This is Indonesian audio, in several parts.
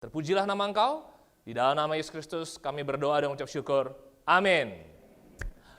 Terpujilah nama Engkau, di dalam nama Yesus Kristus kami berdoa dan mengucap syukur. Amin.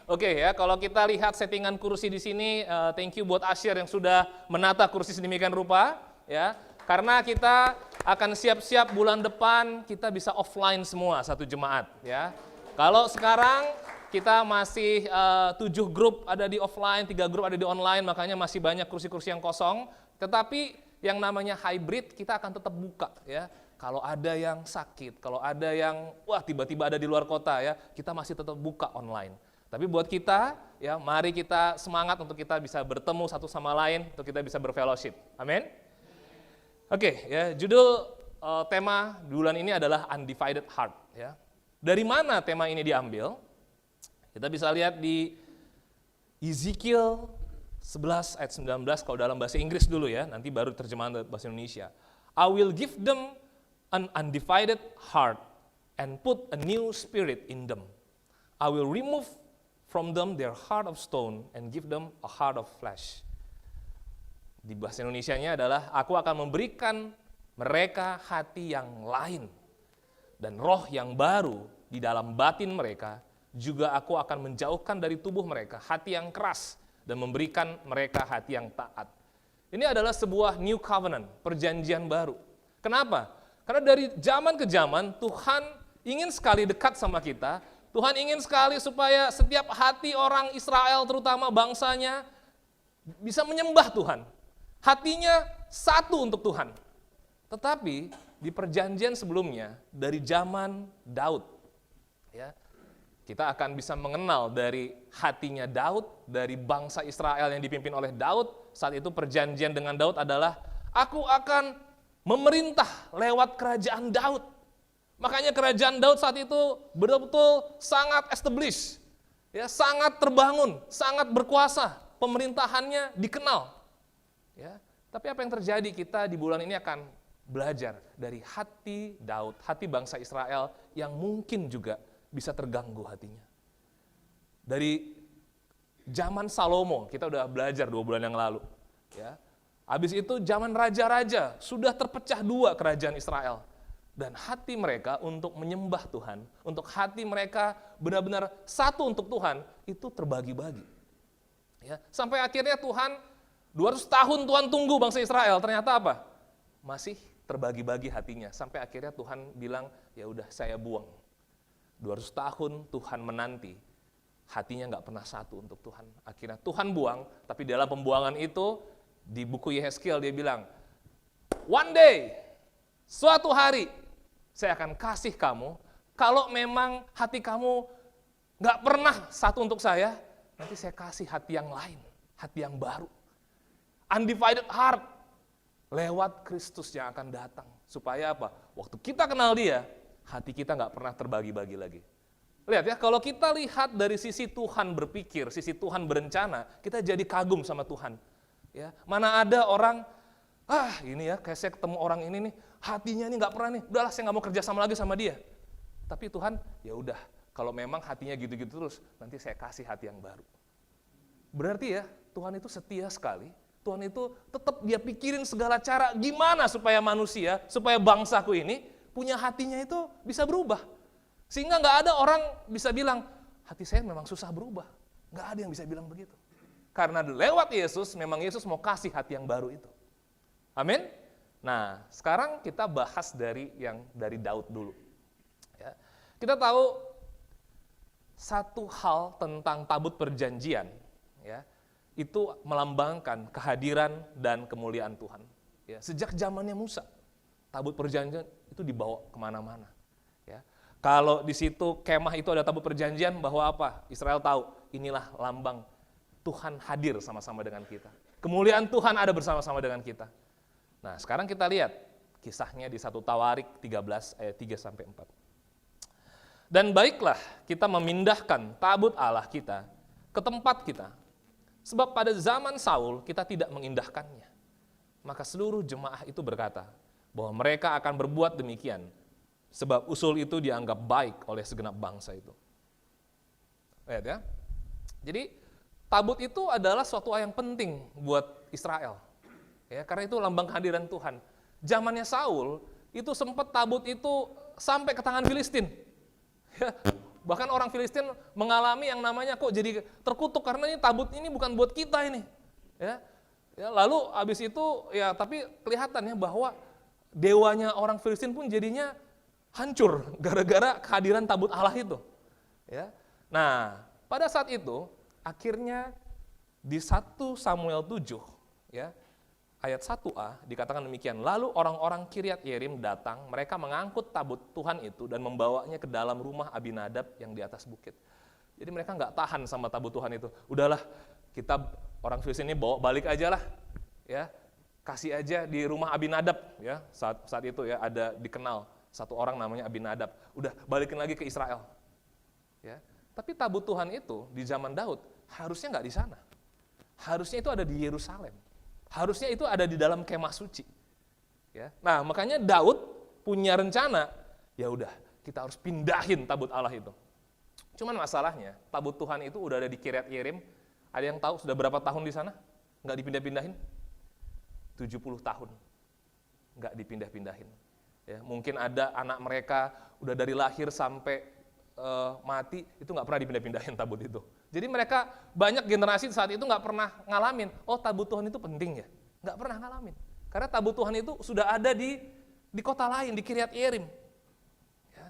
Oke ya, kalau kita lihat settingan kursi di sini, thank you buat Asyir yang sudah menata kursi sedemikian rupa, ya. Karena kita akan siap-siap bulan depan kita bisa offline semua satu jemaat, ya. Kalau sekarang kita masih 7 grup ada di offline, 3 grup ada di online, makanya masih banyak kursi-kursi yang kosong. Tetapi yang namanya hybrid kita akan tetap buka, ya. Kalau ada yang sakit, kalau ada yang tiba-tiba ada di luar kota, ya, kita masih tetap buka online. Tapi buat kita, ya, mari kita semangat untuk kita bisa bertemu satu sama lain, untuk kita bisa berfellowship. Amin. Oke, ya, judul tema bulan ini adalah Undivided Heart. Ya. Dari mana tema ini diambil? Kita bisa lihat di Ezekiel 11 ayat 19 kalau dalam bahasa Inggris dulu ya, nanti baru terjemahan bahasa Indonesia. I will give them an undivided heart and put a new spirit in them. I will remove from them their heart of stone and give them a heart of flesh. Di bahasa Indonesianya adalah, aku akan memberikan mereka hati yang lain dan roh yang baru di dalam batin mereka. Juga aku akan menjauhkan dari tubuh mereka hati yang keras dan memberikan mereka hati yang taat. Ini adalah sebuah new covenant, perjanjian baru. Kenapa? Karena dari zaman ke zaman Tuhan ingin sekali dekat sama kita. Tuhan ingin sekali supaya setiap hati orang Israel, terutama bangsanya, bisa menyembah Tuhan. Hatinya satu untuk Tuhan. Tetapi di perjanjian sebelumnya, dari zaman Daud, ya, kita akan bisa mengenal dari hatinya Daud, dari bangsa Israel yang dipimpin oleh Daud. Saat itu perjanjian dengan Daud adalah, aku akan memerintah lewat kerajaan Daud. Makanya kerajaan Daud saat itu betul-betul sangat established, ya, sangat terbangun, sangat berkuasa, pemerintahannya dikenal. Ya, tapi apa yang terjadi, kita di bulan ini akan belajar dari hati Daud, hati bangsa Israel yang mungkin juga bisa terganggu hatinya. Dari zaman Salomo, kita udah belajar 2 bulan yang lalu. Ya. Habis itu zaman raja-raja, sudah terpecah 2 kerajaan Israel. Dan hati mereka untuk menyembah Tuhan, untuk hati mereka benar-benar satu untuk Tuhan, itu terbagi-bagi. Ya, sampai akhirnya Tuhan, 200 tahun Tuhan tunggu bangsa Israel, ternyata apa? Masih terbagi-bagi hatinya. Sampai akhirnya Tuhan bilang, ya udah saya buang. 200 tahun Tuhan menanti, hatinya nggak pernah satu untuk Tuhan. Akhirnya Tuhan buang, tapi dalam pembuangan itu, di buku Yehezkiel dia bilang, one day, suatu hari, saya akan kasih kamu, kalau memang hati kamu nggak pernah satu untuk saya, nanti saya kasih hati yang lain, hati yang baru. Undivided heart, lewat Kristus yang akan datang. Supaya apa? Waktu kita kenal dia, hati kita nggak pernah terbagi-bagi lagi. Lihat ya, kalau kita lihat dari sisi Tuhan berpikir, sisi Tuhan berencana, kita jadi kagum sama Tuhan. Ya, mana ada orang, ini ya, kayak saya ketemu orang ini nih, hatinya ini nggak pernah nih, udahlah saya nggak mau kerja sama lagi sama dia. Tapi Tuhan, ya udah, kalau memang hatinya gitu-gitu terus, nanti saya kasih hati yang baru. Berarti ya, Tuhan itu setia sekali. Tuhan itu tetap dia pikirin segala cara gimana supaya manusia, supaya bangsaku ini punya hatinya itu bisa berubah. Sehingga nggak ada orang bisa bilang, hati saya memang susah berubah. Nggak ada yang bisa bilang begitu. Karena lewat Yesus, memang Yesus mau kasih hati yang baru itu. Amin? Nah, sekarang kita bahas dari Daud dulu. Ya. Kita tahu satu hal tentang tabut perjanjian, ya, itu melambangkan kehadiran dan kemuliaan Tuhan. Ya, sejak zamannya Musa, tabut perjanjian itu dibawa kemana-mana. Ya. Kalau di situ kemah itu ada tabut perjanjian, bahwa apa? Israel tahu, inilah lambang Tuhan hadir sama-sama dengan kita. Kemuliaan Tuhan ada bersama-sama dengan kita. Nah, sekarang kita lihat kisahnya di 1 Tawarik 13 ayat 3-4. Dan baiklah kita memindahkan tabut Allah kita ke tempat kita. Sebab pada zaman Saul kita tidak mengindahkannya. Maka seluruh jemaah itu berkata bahwa mereka akan berbuat demikian. Sebab usul itu dianggap baik oleh segenap bangsa itu. Lihat ya. Jadi tabut itu adalah suatu hal yang penting buat Israel. Ya, karena itu lambang kehadiran Tuhan. Zamannya Saul, itu sempat tabut itu sampai ke tangan Filistin. Ya, bahkan orang Filistin mengalami yang namanya kok jadi terkutuk karena ini tabut ini bukan buat kita ini. Ya, lalu habis itu ya tapi kelihatannya bahwa dewanya orang Filistin pun jadinya hancur gara-gara kehadiran tabut Allah itu. Ya. Nah, pada saat itu akhirnya di 1 Samuel 7 ya, ayat 1a dikatakan demikian. Lalu orang-orang Kiryat Yearim datang, mereka mengangkut tabut Tuhan itu dan membawanya ke dalam rumah Abinadab yang di atas bukit. Jadi mereka nggak tahan sama tabut Tuhan itu. Udahlah, kita orang Filistin ini bawa balik aja lah, ya kasih aja di rumah Abinadab ya. Saat itu ya ada dikenal satu orang namanya Abinadab. Udah balikin lagi ke Israel. Ya, tapi tabut Tuhan itu di zaman Daud harusnya nggak di sana. Harusnya itu ada di Yerusalem. Harusnya itu ada di dalam kemah suci. Ya. Nah, makanya Daud punya rencana, ya udah, kita harus pindahin tabut Allah itu. Cuman masalahnya, tabut Tuhan itu udah ada di Kiryat Yearim. Ada yang tahu sudah berapa tahun di sana? Nggak dipindah-pindahin? 70 tahun. Nggak dipindah-pindahin. Ya, mungkin ada anak mereka udah dari lahir sampai mati, itu nggak pernah dipindah-pindahin tabut itu. Jadi mereka banyak generasi saat itu nggak pernah ngalamin, oh tabut Tuhan itu penting ya, nggak pernah ngalamin. Karena tabut Tuhan itu sudah ada di kota lain, di Kiryat Yearim. Ya.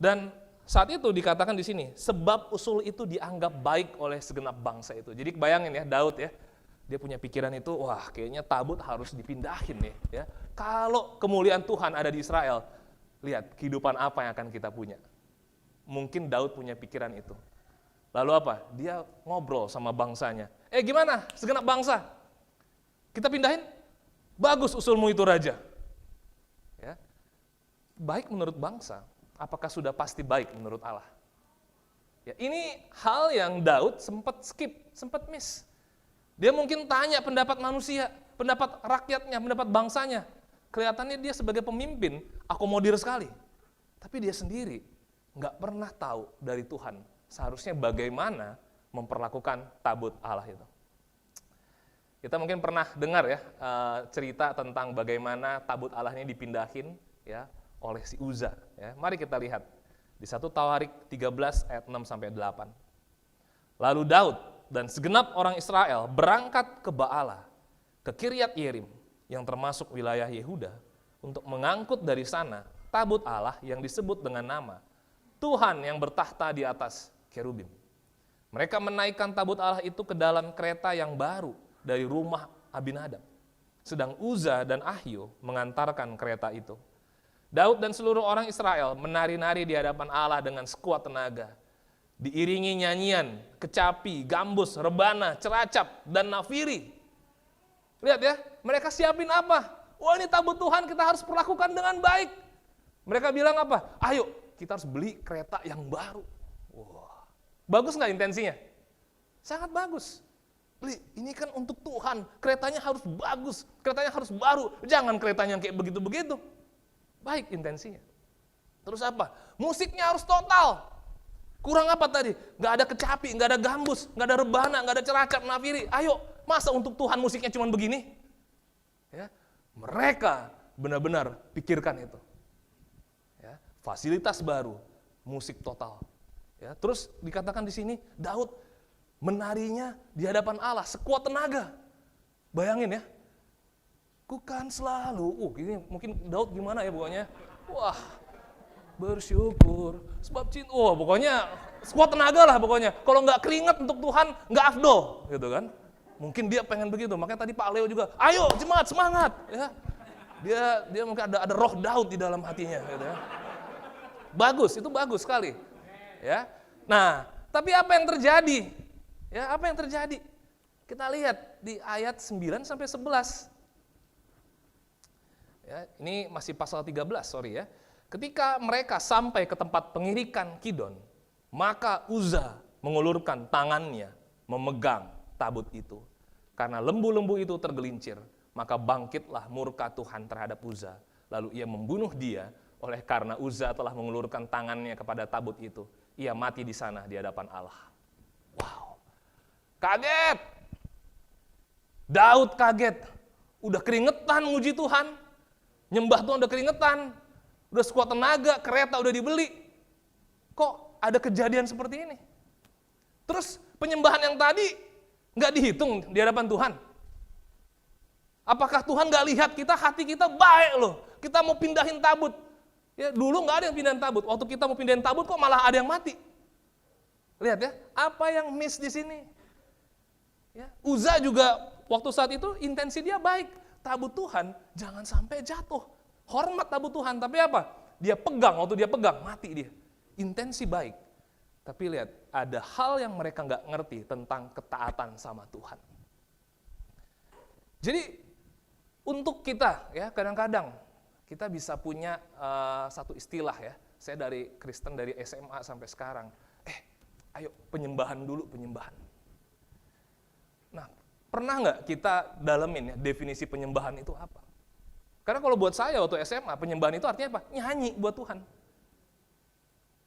Dan saat itu dikatakan di sini, sebab usul itu dianggap baik oleh segenap bangsa itu. Jadi bayangin ya, Daud ya, dia punya pikiran itu, wah kayaknya tabut harus dipindahin nih. Ya. Kalau kemuliaan Tuhan ada di Israel, lihat kehidupan apa yang akan kita punya. Mungkin Daud punya pikiran itu. Lalu apa? Dia ngobrol sama bangsanya. Gimana segenap bangsa? Kita pindahin? Bagus usulmu itu raja. Ya. Baik menurut bangsa, apakah sudah pasti baik menurut Allah? Ya, ini hal yang Daud sempat skip, sempat miss. Dia mungkin tanya pendapat manusia, pendapat rakyatnya, pendapat bangsanya. Kelihatannya dia sebagai pemimpin akomodir sekali. Tapi dia sendiri nggak pernah tahu dari Tuhan seharusnya bagaimana memperlakukan tabut Allah itu. Kita mungkin pernah dengar ya cerita tentang bagaimana tabut Allah ini dipindahin ya oleh si Uza. Ya. Mari kita lihat di 1 Tawarik 13 ayat 6 sampai 8. Lalu Daud dan segenap orang Israel berangkat ke Baala, ke Kiryat Yearim yang termasuk wilayah Yehuda untuk mengangkut dari sana tabut Allah yang disebut dengan nama Tuhan yang bertahta di atas kerubim. Mereka menaikkan tabut Allah itu ke dalam kereta yang baru dari rumah Abinadab. Sedang Uza dan Ahio mengantarkan kereta itu. Daud dan seluruh orang Israel menari-nari di hadapan Allah dengan sekuat tenaga. Diiringi nyanyian, kecapi, gambus, rebana, ceracap, dan nafiri. Lihat ya, mereka siapin apa? Wah ini tabut Tuhan kita harus perlakukan dengan baik. Mereka bilang apa? Ayo kita harus beli kereta yang baru. Wah, bagus nggak intensinya? Sangat bagus. Beli, ini kan untuk Tuhan, keretanya harus bagus, keretanya harus baru, jangan keretanya yang kayak begitu-begitu. Baik intensinya. Terus apa? Musiknya harus total. Kurang apa tadi? Nggak ada kecapi, nggak ada gambus, nggak ada rebana, nggak ada ceracap, nafiri. Ayo, masa untuk Tuhan musiknya cuma begini? Ya, mereka benar-benar pikirkan itu. Fasilitas baru, musik total. Ya, terus dikatakan di sini Daud menarinya di hadapan Allah sekuat tenaga. Bayangin ya. Ku kan selalu, ini mungkin Daud gimana ya pokoknya. Wah, bersyukur sebab cinta. Pokoknya sekuat tenaga lah pokoknya. Kalau nggak keringat untuk Tuhan nggak afdol, gitu kan. Mungkin dia pengen begitu. Makanya tadi Pak Leo juga, ayo jemaat semangat. Ya. Dia mungkin ada roh Daud di dalam hatinya, gitu ya. Bagus, itu bagus sekali. Ya. Nah, tapi apa yang terjadi? Ya, apa yang terjadi? Kita lihat di ayat 9 sampai 11. Ya, ini masih pasal 13, sorry ya. Ketika mereka sampai ke tempat pengirikan Kidon, maka Uza mengulurkan tangannya memegang tabut itu. Karena lembu-lembu itu tergelincir, maka bangkitlah murka Tuhan terhadap Uza. Lalu ia membunuh dia. Oleh karena Uza telah mengulurkan tangannya kepada tabut itu, ia mati di sana di hadapan Allah. Wow, kaget. Daud kaget, udah keringetan muji Tuhan, Nyembah Tuhan udah keringetan, udah sekuat tenaga, kereta udah dibeli. Kok ada kejadian seperti ini? Terus penyembahan yang tadi nggak dihitung di hadapan Tuhan. Apakah Tuhan nggak lihat kita, hati kita baik loh. Kita mau pindahin tabut. Ya, dulu nggak ada yang pindahin tabut. Waktu kita mau pindahin tabut kok malah ada yang mati. Lihat ya, apa yang miss di sini? Ya, Uza juga waktu saat itu intensi dia baik. Tabut Tuhan jangan sampai jatuh. Hormat tabut Tuhan, tapi apa? Dia pegang, waktu dia pegang, mati dia. Intensi baik. Tapi lihat, ada hal yang mereka nggak ngerti tentang ketaatan sama Tuhan. Jadi, untuk kita, ya kadang-kadang, kita bisa punya satu istilah ya. Saya dari Kristen, dari SMA sampai sekarang. Ayo penyembahan dulu, penyembahan. Nah, pernah nggak kita dalemin ya, definisi penyembahan itu apa? Karena kalau buat saya waktu SMA, penyembahan itu artinya apa? Nyanyi buat Tuhan.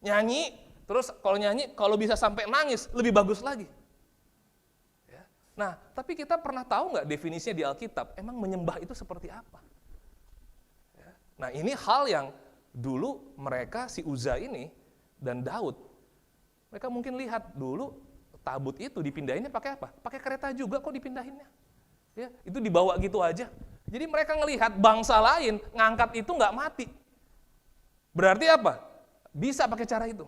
Nyanyi, terus kalau bisa sampai nangis, lebih bagus lagi. Ya. Nah, tapi kita pernah tahu nggak definisinya di Alkitab, emang menyembah itu seperti apa? Ya. Nah, ini hal yang dulu mereka, si Uza ini, dan Daud, mereka mungkin lihat dulu, tabut itu dipindahinnya pakai apa? Pakai kereta juga kok dipindahinnya. Ya, itu dibawa gitu aja. Jadi mereka ngelihat bangsa lain ngangkat itu nggak mati. Berarti apa? Bisa pakai cara itu.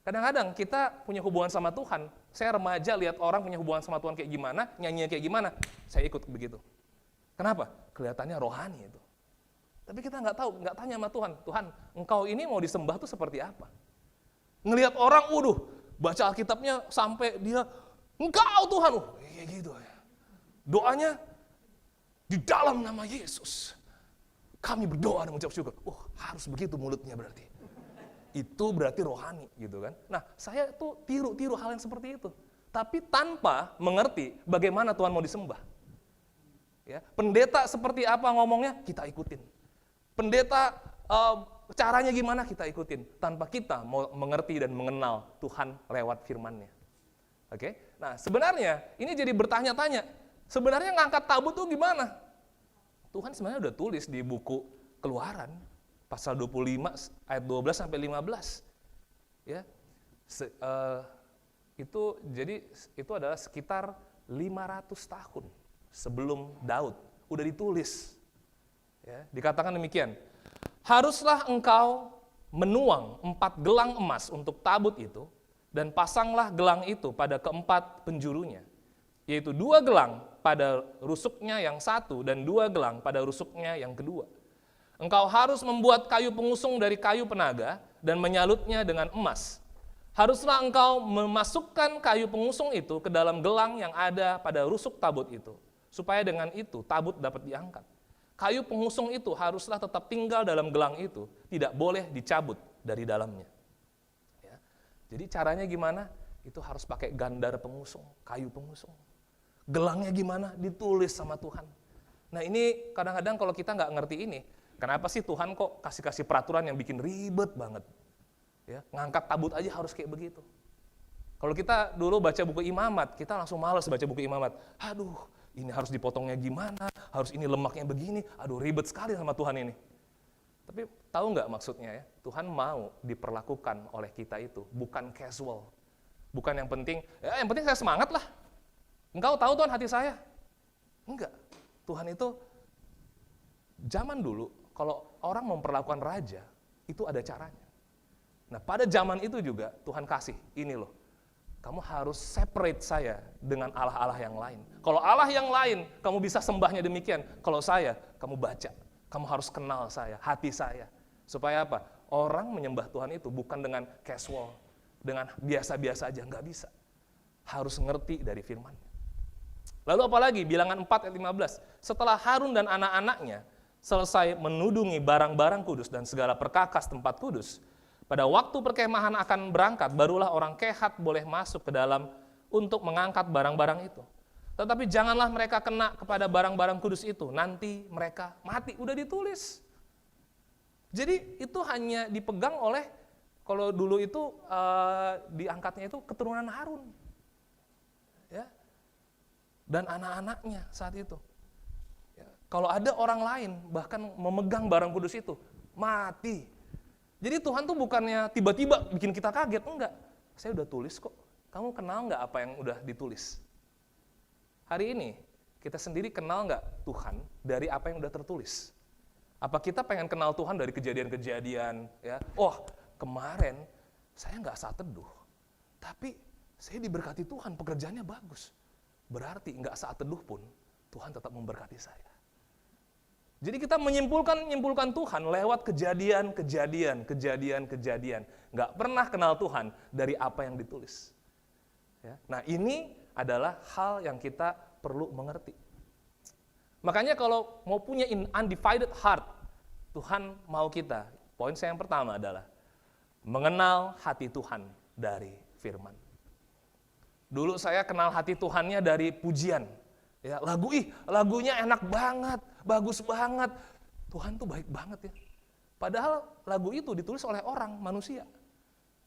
Kadang-kadang kita punya hubungan sama Tuhan. Saya remaja lihat orang punya hubungan sama Tuhan kayak gimana, nyanyinya kayak gimana, saya ikut begitu. Kenapa? Kelihatannya rohani itu. Tapi kita nggak tahu, nggak tanya sama Tuhan. Tuhan, engkau ini mau disembah tuh seperti apa? Ngelihat orang, baca Alkitabnya sampai dia, engkau Tuhan, kayak gitu ya. Doanya, di dalam nama Yesus, kami berdoa dan mengucap syukur. Harus begitu mulutnya berarti. Itu berarti rohani gitu kan. Nah, saya tuh tiru hal yang seperti itu. Tapi tanpa mengerti bagaimana Tuhan mau disembah. Ya, pendeta seperti apa ngomongnya, kita ikutin. Pendeta caranya gimana, kita ikutin. Tanpa kita mau mengerti dan mengenal Tuhan lewat firman-Nya. Oke? Nah, sebenarnya ini jadi bertanya-tanya. Sebenarnya ngangkat tabut tuh gimana? Tuhan sebenarnya udah tulis di buku Keluaran, pasal 25 ayat 12 sampai 15. Ya. Itu adalah sekitar 500 tahun sebelum Daud udah ditulis. Ya, dikatakan demikian. Haruslah engkau menuang 4 gelang emas untuk tabut itu, dan pasanglah gelang itu pada keempat penjurunya, yaitu 2 gelang pada rusuknya yang satu dan 2 gelang pada rusuknya yang kedua. Engkau harus membuat kayu pengusung dari kayu penaga dan menyalutnya dengan emas. Haruslah engkau memasukkan kayu pengusung itu ke dalam gelang yang ada pada rusuk tabut itu, supaya dengan itu tabut dapat diangkat. Kayu pengusung itu haruslah tetap tinggal dalam gelang itu, tidak boleh dicabut dari dalamnya. Ya. Jadi caranya gimana? Itu harus pakai gandar pengusung, kayu pengusung. Gelangnya gimana? Ditulis sama Tuhan. Nah, ini kadang-kadang kalau kita nggak ngerti ini, kenapa sih Tuhan kok kasih peraturan yang bikin ribet banget? Ya, ngangkat tabut aja harus kayak begitu. Kalau kita dulu baca buku Imamat, kita langsung malas baca buku Imamat. Aduh, ini harus dipotongnya gimana, harus ini lemaknya begini, aduh ribet sekali sama Tuhan ini. Tapi tahu nggak maksudnya ya? Tuhan mau diperlakukan oleh kita itu, bukan casual. Bukan yang penting saya semangat lah. Engkau tahu Tuhan hati saya? Enggak. Tuhan itu, zaman dulu, kalau orang memperlakukan raja, itu ada caranya. Nah, pada zaman itu juga Tuhan kasih, ini loh, kamu harus separate saya dengan Allah-Allah yang lain. Kalau Allah yang lain, kamu bisa sembahnya demikian. Kalau saya, kamu baca. Kamu harus kenal saya, hati saya. Supaya apa? Orang menyembah Tuhan itu bukan dengan casual, dengan biasa-biasa aja, nggak bisa. Harus ngerti dari firman. Lalu apalagi, bilangan 4 ayat 15. Setelah Harun dan anak-anaknya selesai menudungi barang-barang kudus dan segala perkakas tempat kudus, pada waktu perkemahan akan berangkat, barulah orang kehat boleh masuk ke dalam untuk mengangkat barang-barang itu. Tetapi janganlah mereka kena kepada barang-barang kudus itu, nanti mereka mati. Udah ditulis. Jadi itu hanya dipegang oleh, kalau dulu itu diangkatnya itu keturunan Harun. Ya. Dan anak-anaknya saat itu. Ya. Kalau ada orang lain bahkan memegang barang kudus itu, mati. Jadi Tuhan tuh bukannya tiba-tiba bikin kita kaget, enggak. Saya udah tulis kok. Kamu kenal nggak apa yang udah ditulis? Hari ini, kita sendiri kenal nggak Tuhan dari apa yang udah tertulis? Apa kita pengen kenal Tuhan dari kejadian-kejadian? Ya, kemarin saya nggak saat teduh, tapi saya diberkati Tuhan, pekerjaannya bagus. Berarti nggak saat teduh pun, Tuhan tetap memberkati saya. Jadi kita menyimpulkan Tuhan lewat kejadian. Nggak pernah kenal Tuhan dari apa yang ditulis. Ya. Nah ini adalah hal yang kita perlu mengerti. Makanya kalau mau punya undivided heart, Tuhan mau kita, poin saya yang pertama adalah mengenal hati Tuhan dari firman. Dulu saya kenal hati Tuhannya dari pujian. Ya, lagunya enak banget, bagus banget. Tuhan tuh baik banget ya. Padahal lagu itu ditulis oleh orang, manusia.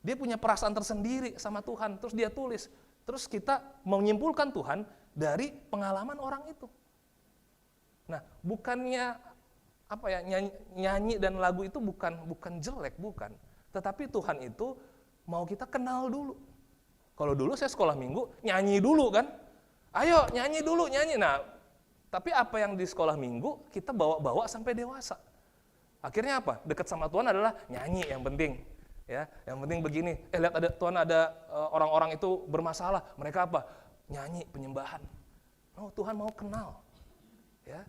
Dia punya perasaan tersendiri sama Tuhan, terus dia tulis. Terus kita menyimpulkan Tuhan dari pengalaman orang itu. Nah, bukannya nyanyi dan lagu itu bukan jelek, bukan. Tetapi Tuhan itu mau kita kenal dulu. Kalau dulu saya sekolah minggu, nyanyi dulu kan. Ayo nyanyi dulu, nyanyi. Nah, tapi apa yang di sekolah minggu kita bawa sampai dewasa. Akhirnya apa? Dekat sama Tuhan adalah nyanyi yang penting. Ya, yang penting begini, lihat Tuhan ada orang-orang itu bermasalah, mereka apa? Nyanyi, penyembahan. Oh, Tuhan mau kenal. Ya.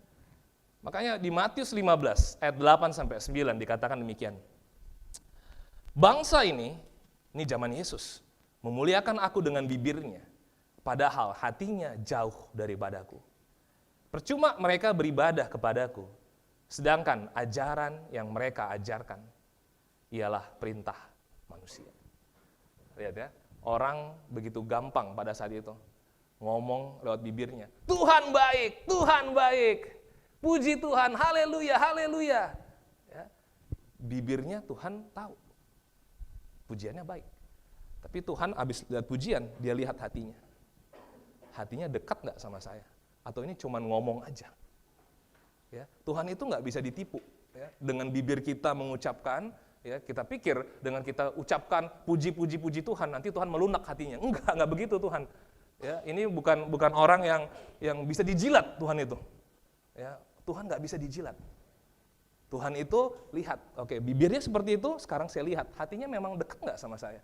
Makanya di Matius 15 ayat 8 sampai 9 dikatakan demikian. Bangsa ini zaman Yesus, memuliakan aku dengan bibirnya, padahal hatinya jauh daripadaku. Percuma mereka beribadah kepadaku, sedangkan ajaran yang mereka ajarkan ialah perintah manusia. Lihat ya, orang begitu gampang pada saat itu ngomong lewat bibirnya, Tuhan baik, puji Tuhan, haleluya, haleluya. Ya, bibirnya Tuhan tahu, pujiannya baik. Tapi Tuhan habis lihat pujian, dia lihat hatinya. Hatinya dekat nggak sama saya? Atau ini cuma ngomong aja? Ya, Tuhan itu nggak bisa ditipu. Ya, dengan bibir kita mengucapkan, ya, kita pikir dengan kita ucapkan puji Tuhan, nanti Tuhan melunak hatinya. Enggak begitu Tuhan. Ya, ini bukan orang yang bisa dijilat Tuhan itu. Ya, Tuhan nggak bisa dijilat. Tuhan itu lihat, oke, bibirnya seperti itu, sekarang saya lihat, hatinya memang dekat nggak sama saya?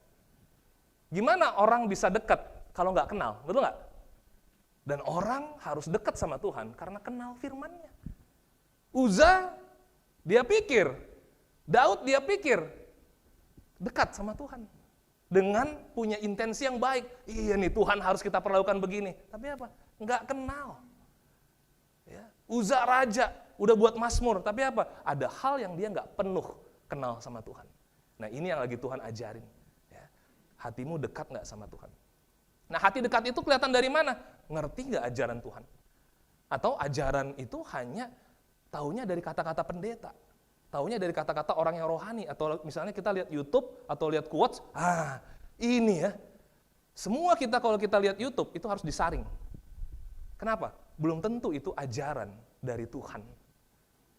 Gimana orang bisa dekat kalau nggak kenal, betul nggak? Dan orang harus dekat sama Tuhan karena kenal firman-Nya. Uza, dia pikir, Daud dia pikir dekat sama Tuhan. Dengan punya intensi yang baik. Iya nih Tuhan harus kita perlakukan begini. Tapi apa? Nggak kenal. Ya. Uza raja, udah buat mazmur. Tapi apa? Ada hal yang dia nggak penuh kenal sama Tuhan. Nah ini yang lagi Tuhan ajarin. Ya. Hatimu dekat nggak sama Tuhan? Nah hati dekat itu kelihatan dari mana? Ngerti nggak ajaran Tuhan? Atau ajaran itu hanya taunya dari kata-kata pendeta? Taunya dari kata-kata orang yang rohani, atau misalnya kita lihat YouTube atau lihat quotes, ini ya, semua kita kalau kita lihat YouTube itu harus disaring. Kenapa? Belum tentu itu ajaran dari Tuhan.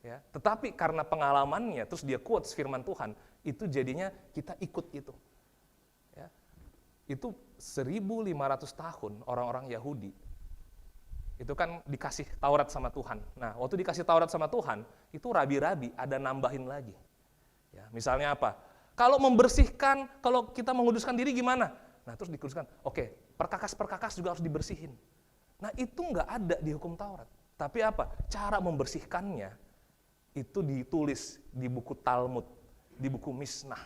Ya, tetapi karena pengalamannya, terus dia quotes firman Tuhan, itu jadinya kita ikut itu. Ya, itu 1.500 tahun orang-orang Yahudi, itu kan dikasih Taurat sama Tuhan. Nah, waktu dikasih Taurat sama Tuhan, itu rabi-rabi ada nambahin lagi. Ya, misalnya apa? Kalau membersihkan, kalau kita menguduskan diri gimana? Nah, terus dikuduskan. Oke, perkakas-perkakas juga harus dibersihin. Nah, itu nggak ada di hukum Taurat. Tapi apa? Cara membersihkannya itu ditulis di buku Talmud, di buku Mishnah.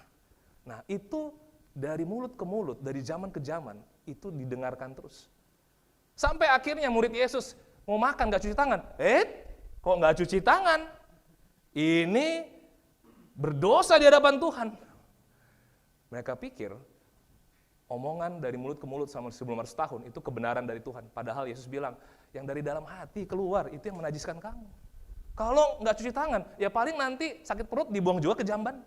Nah, itu dari mulut ke mulut, dari zaman ke zaman, itu didengarkan terus. Sampai akhirnya murid Yesus mau makan gak cuci tangan. Kok gak cuci tangan? Ini berdosa di hadapan Tuhan. Mereka pikir omongan dari mulut ke mulut sama 1.500 tahun itu kebenaran dari Tuhan. Padahal Yesus bilang, yang dari dalam hati keluar itu yang menajiskan kamu. Kalau gak cuci tangan, ya paling nanti sakit perut dibuang juga ke jamban.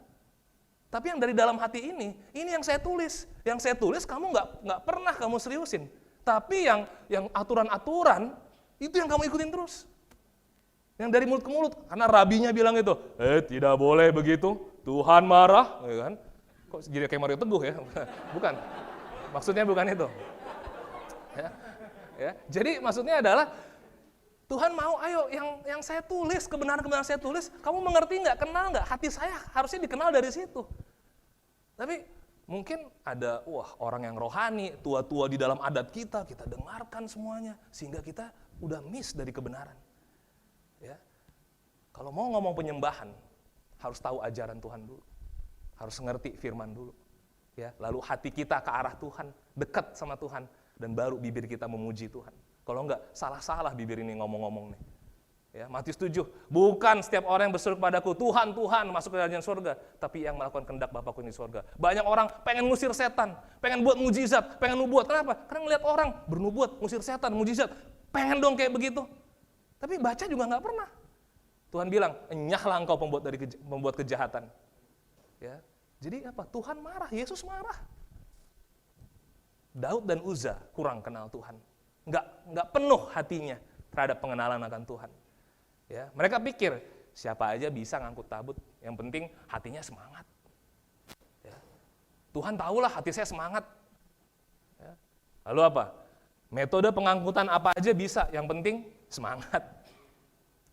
Tapi yang dari dalam hati ini yang saya tulis. Yang saya tulis kamu gak pernah kamu seriusin. Tapi yang aturan-aturan, itu yang kamu ikutin terus. Yang dari mulut ke mulut, karena rabinya bilang itu, tidak boleh begitu, Tuhan marah, ya kan? Kok jadi kayak Mario Teguh ya? Bukan, maksudnya bukan itu. Ya. Jadi maksudnya adalah, Tuhan mau, ayo yang saya tulis, kebenaran-kebenaran saya tulis, kamu mengerti nggak, kenal nggak? Hati saya harusnya dikenal dari situ. Tapi mungkin ada, orang yang rohani, tua-tua di dalam adat kita dengarkan semuanya, sehingga kita udah miss dari kebenaran. Ya, kalau mau ngomong penyembahan, harus tahu ajaran Tuhan dulu, harus ngerti firman dulu. Ya, lalu hati kita ke arah Tuhan, dekat sama Tuhan, dan baru bibir kita memuji Tuhan. Kalau enggak, salah-salah bibir ini ngomong-ngomong nih. Ya, Matius 7, bukan setiap orang yang berseru kepadaku, Tuhan, Tuhan, masuk ke kerajaan surga, tapi yang melakukan kehendak Bapakku di surga. Banyak orang pengen ngusir setan, pengen buat mujizat, pengen nubuat. Kenapa? Karena ngeliat orang bernubuat, ngusir setan, mujizat, pengen dong kayak begitu. Tapi baca juga nggak pernah. Tuhan bilang, enyahlah engkau membuat kejahatan. Ya, jadi apa? Tuhan marah, Yesus marah. Daud dan Uza kurang kenal Tuhan, nggak penuh hatinya terhadap pengenalan akan Tuhan. Ya, mereka pikir siapa aja bisa ngangkut tabut, yang penting hatinya semangat. Ya, Tuhan tahulah hati saya semangat. Ya, lalu apa? Metode pengangkutan apa aja bisa, yang penting semangat.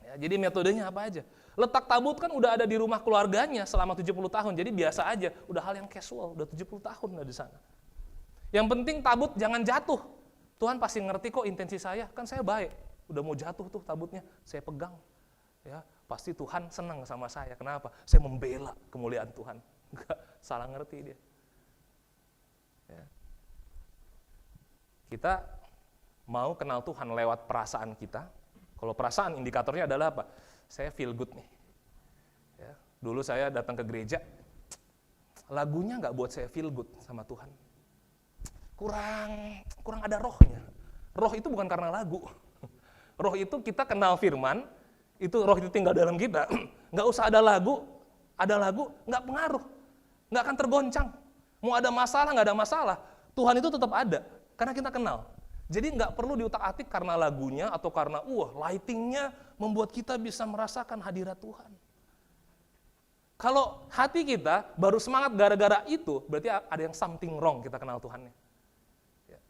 Ya, jadi metodenya apa aja? Letak tabut kan udah ada di rumah keluarganya selama 70 tahun, jadi biasa aja, udah hal yang casual, udah 70 tahun udah di sana. Yang penting tabut jangan jatuh. Tuhan pasti ngerti kok intensi saya, kan saya baik. Udah mau jatuh tuh tabutnya, saya pegang. Ya, pasti Tuhan senang sama saya. Kenapa? Saya membela kemuliaan Tuhan. Enggak, salah ngerti dia. Ya. Kita mau kenal Tuhan lewat perasaan kita. Kalau perasaan indikatornya adalah apa? Saya feel good nih. Ya, dulu saya datang ke gereja, lagunya nggak buat saya feel good sama Tuhan. Kurang ada rohnya. Roh itu bukan karena lagu. Roh itu kita kenal firman, itu roh itu tinggal dalam kita. Nggak usah ada lagu nggak pengaruh, nggak akan tergoncang. Mau ada masalah nggak ada masalah, Tuhan itu tetap ada karena kita kenal. Jadi nggak perlu diutak-atik karena lagunya atau karena lightingnya membuat kita bisa merasakan hadirat Tuhan. Kalau hati kita baru semangat gara-gara itu, berarti ada yang something wrong kita kenal Tuhannya. Ya.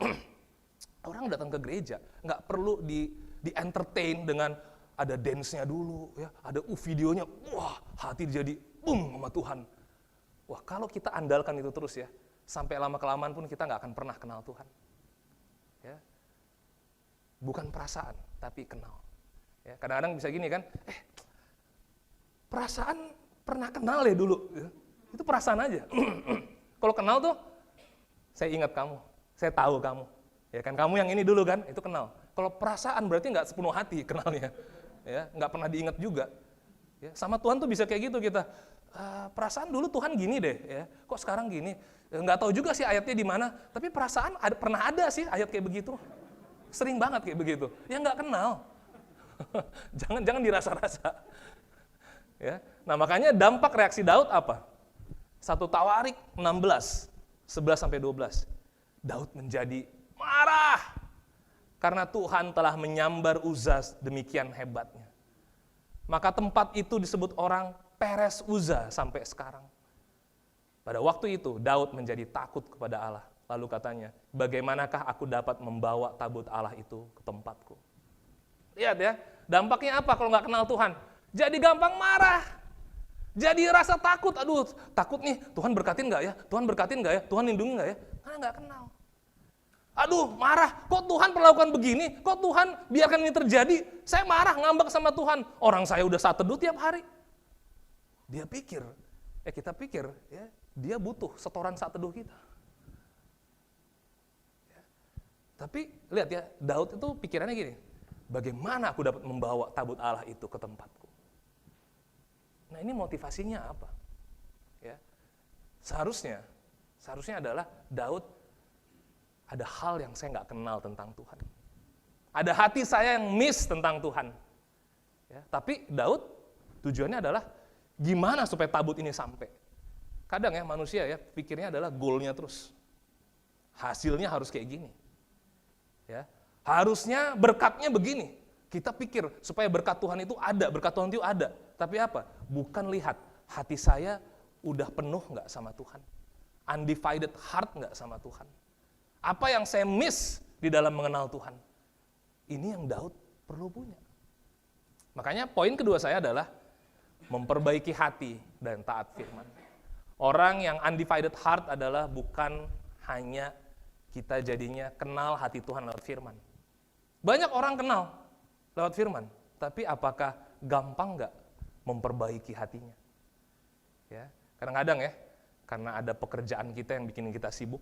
Orang datang ke gereja nggak perlu di entertain dengan ada dance-nya dulu, ya, ada videonya, hati jadi boom sama Tuhan. Wah, kalau kita andalkan itu terus ya, sampai lama-kelamaan pun kita nggak akan pernah kenal Tuhan. Ya. Bukan perasaan, tapi kenal. Ya, kadang-kadang bisa gini kan, perasaan pernah kenal ya dulu. Ya. Itu perasaan aja. Kalau kenal tuh, saya ingat kamu, saya tahu kamu. Ya kan, kamu yang ini dulu kan, itu kenal. Kalau perasaan berarti nggak sepenuh hati kenalnya. Ya, nggak pernah diingat juga. Ya, sama Tuhan tuh bisa kayak gitu kita. Perasaan dulu Tuhan gini deh, ya. Kok sekarang gini? Nggak tahu juga sih ayatnya di mana. Tapi perasaan pernah ada sih ayat kayak begitu. Sering banget kayak begitu. Ya nggak kenal. jangan dirasa-rasa. Ya, nah makanya dampak reaksi Daud apa? 1 Tawarik 16, 11-12. Daud menjadi marah karena Tuhan telah menyambar Uza demikian hebatnya. Maka tempat itu disebut orang Peres Uza sampai sekarang. Pada waktu itu Daud menjadi takut kepada Allah. Lalu katanya, bagaimanakah aku dapat membawa tabut Allah itu ke tempatku? Lihat ya, dampaknya apa kalau nggak kenal Tuhan? Jadi gampang marah. Jadi rasa takut, aduh takut nih, Tuhan berkatin nggak ya? Tuhan berkatin nggak ya? Tuhan lindungi nggak ya? Karena nggak kenal. Aduh marah, kok Tuhan perlakukan begini? Kok Tuhan biarkan ini terjadi? Saya marah, ngambek sama Tuhan. Orang saya udah saat teduh tiap hari. Dia pikir, kita pikir, ya, dia butuh setoran saat teduh kita. Ya. Tapi lihat ya, Daud itu pikirannya gini, bagaimana aku dapat membawa tabut Allah itu ke tempatku? Nah ini motivasinya apa? Ya, seharusnya adalah Daud ada hal yang saya nggak kenal tentang Tuhan. Ada hati saya yang miss tentang Tuhan. Ya, tapi Daud tujuannya adalah gimana supaya tabut ini sampai. Kadang ya manusia ya pikirnya adalah goalnya terus. Hasilnya harus kayak gini. Ya, harusnya berkatnya begini. Kita pikir supaya berkat Tuhan itu ada, berkat Tuhan itu ada. Tapi apa? Bukan lihat hati saya udah penuh nggak sama Tuhan. Undivided heart nggak sama Tuhan. Apa yang saya miss di dalam mengenal Tuhan? Ini yang Daud perlu punya. Makanya poin kedua saya adalah memperbaiki hati dan taat firman. Orang yang undivided heart adalah bukan hanya kita jadinya kenal hati Tuhan lewat firman. Banyak orang kenal lewat firman, tapi apakah gampang nggak memperbaiki hatinya? Ya, kadang-kadang ya, karena ada pekerjaan kita yang bikin kita sibuk,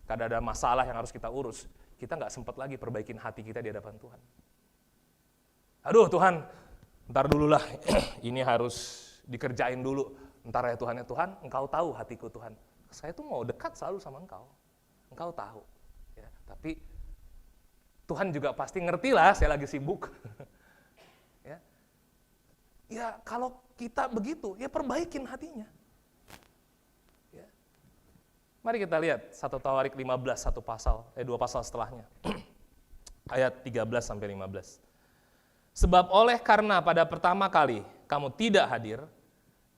kadang ada masalah yang harus kita urus, kita nggak sempat lagi perbaikin hati kita di hadapan Tuhan. Aduh Tuhan, ntar dulu lah, ini harus dikerjain dulu. Ntar ya Tuhan, Engkau tahu hatiku Tuhan. Saya tuh mau dekat selalu sama Engkau. Engkau tahu. Ya, tapi Tuhan juga pasti ngerti lah saya lagi sibuk. Ya kalau kita begitu, ya perbaikin hatinya. Ya. Mari kita lihat 1 Tawarik 15, dua pasal setelahnya. Ayat 13-15. Sebab oleh karena pada pertama kali kamu tidak hadir,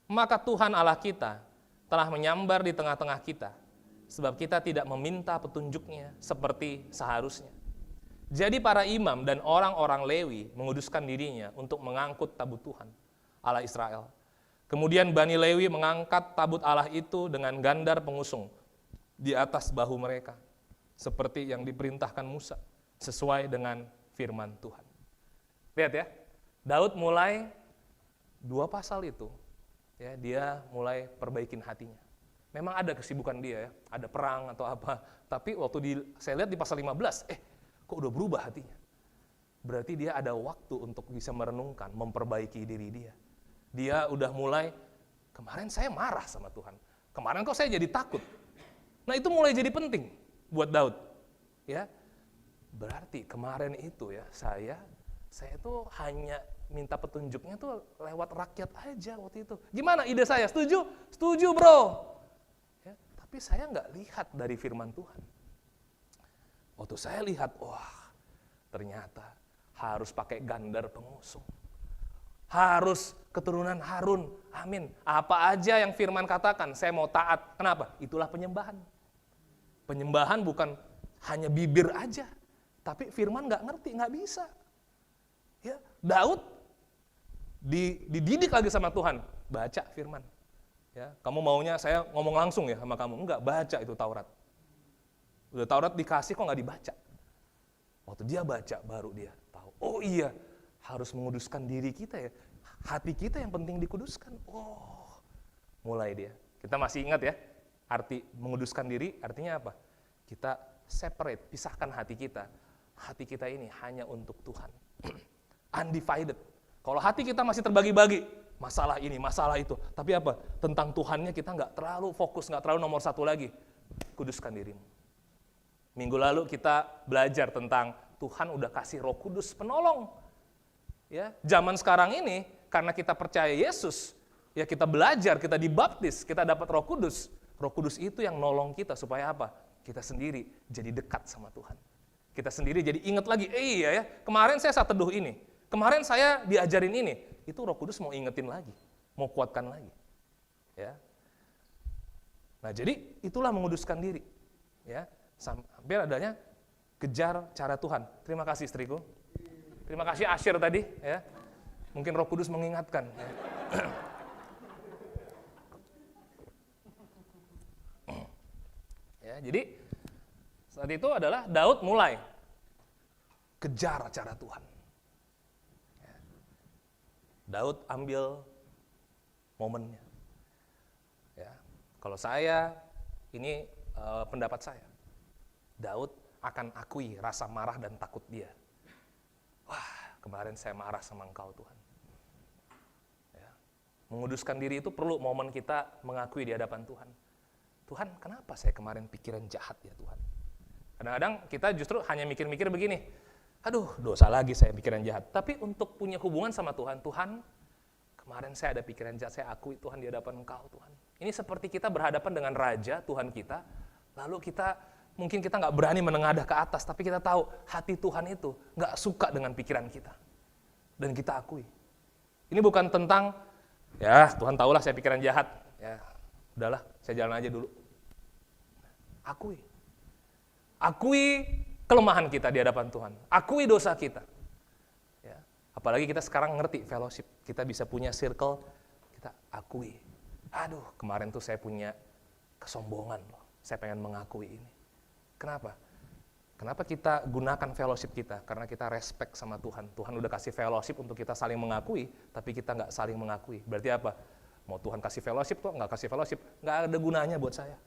maka Tuhan Allah kita telah menyambar di tengah-tengah kita, sebab kita tidak meminta petunjuknya seperti seharusnya. Jadi para imam dan orang-orang Lewi menguduskan dirinya untuk mengangkut tabut Tuhan, Allah Israel. Kemudian Bani Lewi mengangkat tabut Allah itu dengan gandar pengusung di atas bahu mereka, seperti yang diperintahkan Musa, sesuai dengan firman Tuhan. Lihat ya, Daud mulai 2 pasal itu, ya, dia mulai perbaikin hatinya. Memang ada kesibukan dia ya, ada perang atau apa, tapi waktu saya lihat di pasal 15, kok udah berubah hatinya. Berarti dia ada waktu untuk bisa merenungkan, memperbaiki diri dia. Dia udah mulai, kemarin saya marah sama Tuhan, kemarin kok saya jadi takut. Nah itu mulai jadi penting buat Daud. Ya, berarti kemarin itu ya, saya tuh hanya minta petunjuknya tuh lewat rakyat aja waktu itu. Gimana ide saya? Setuju? Setuju bro. Ya, tapi saya nggak lihat dari firman Tuhan. Waktu saya lihat, wah ternyata harus pakai gandar pengusung. Harus keturunan Harun, amin. Apa aja yang firman katakan, saya mau taat. Kenapa? Itulah penyembahan. Penyembahan bukan hanya bibir aja, tapi firman nggak ngerti, nggak bisa. Ya, Daud dididik lagi sama Tuhan, baca firman. Ya, kamu maunya saya ngomong langsung ya sama kamu? Enggak, baca itu Taurat. Udah Taurat dikasih kok nggak dibaca. Waktu dia baca baru dia tahu. Oh iya, harus menguduskan diri kita ya. Hati kita yang penting dikuduskan. Oh, mulai dia. Kita masih ingat ya, arti menguduskan diri artinya apa? Kita separate, pisahkan hati kita. Hati kita ini hanya untuk Tuhan. Undivided. Kalau hati kita masih terbagi-bagi, masalah ini, masalah itu. Tapi apa? Tentang Tuhannya kita nggak terlalu fokus, nggak terlalu nomor 1 lagi. Kuduskan dirimu. Minggu lalu kita belajar tentang Tuhan udah kasih Roh Kudus penolong. Ya, zaman sekarang ini karena kita percaya Yesus, ya kita belajar, kita dibaptis, kita dapat Roh Kudus. Roh Kudus itu yang nolong kita supaya apa? Kita sendiri jadi dekat sama Tuhan. Kita sendiri jadi ingat lagi, iya ya, kemarin saya saat teduh ini, kemarin saya diajarin ini, itu Roh Kudus mau ingetin lagi, mau kuatkan lagi. Ya. Nah, jadi itulah menguduskan diri. Ya. Hampir adanya kejar cara Tuhan. Terima kasih istriku. Terima kasih Asyir tadi ya. Mungkin Roh Kudus mengingatkan. Ya, jadi saat itu adalah Daud mulai kejar cara Tuhan. Ya. Daud ambil momennya. Ya. Kalau saya, ini pendapat saya. Daud akan akui rasa marah dan takut dia. Wah, kemarin saya marah sama Engkau Tuhan. Ya. Menguduskan diri itu perlu momen kita mengakui di hadapan Tuhan. Tuhan, kenapa saya kemarin pikiran jahat ya Tuhan? Kadang-kadang kita justru hanya mikir-mikir begini, aduh dosa lagi saya pikiran jahat. Tapi untuk punya hubungan sama Tuhan, Tuhan kemarin saya ada pikiran jahat, saya akui Tuhan di hadapan Engkau Tuhan. Ini seperti kita berhadapan dengan Raja Tuhan kita, lalu mungkin kita nggak berani menengadah ke atas, tapi kita tahu hati Tuhan itu nggak suka dengan pikiran kita. dan kita akui. Ini bukan tentang, ya Tuhan tahulah saya pikiran jahat, ya udahlah saya jalan aja dulu. Akui. Akui kelemahan kita di hadapan Tuhan. Akui dosa kita. Ya. Apalagi kita sekarang ngerti fellowship. Kita bisa punya circle, kita akui. Aduh, kemarin tuh saya punya kesombongan loh. Saya pengen mengakui ini. Kenapa? Kenapa kita gunakan fellowship kita? Karena kita respect sama Tuhan. Tuhan udah kasih fellowship untuk kita saling mengakui, tapi kita nggak saling mengakui. Berarti apa? Mau Tuhan kasih fellowship kok, nggak kasih fellowship, nggak ada gunanya buat saya.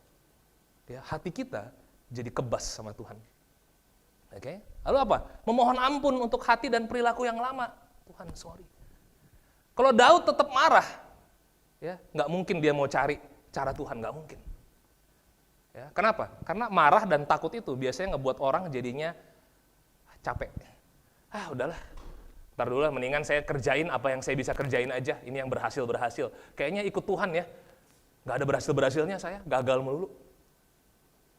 Ya, hati kita jadi kebas sama Tuhan. Oke? Lalu apa? Memohon ampun untuk hati dan perilaku yang lama. Tuhan, sorry. Kalau Daud tetap marah, ya nggak mungkin dia mau cari cara Tuhan, nggak mungkin. Ya, kenapa? Karena marah dan takut itu biasanya ngebuat orang jadinya capek. Udahlah, ntar dulu lah, mendingan saya kerjain apa yang saya bisa kerjain aja. Ini yang berhasil. Kayaknya ikut Tuhan ya, nggak ada berhasilnya saya, gagal melulu.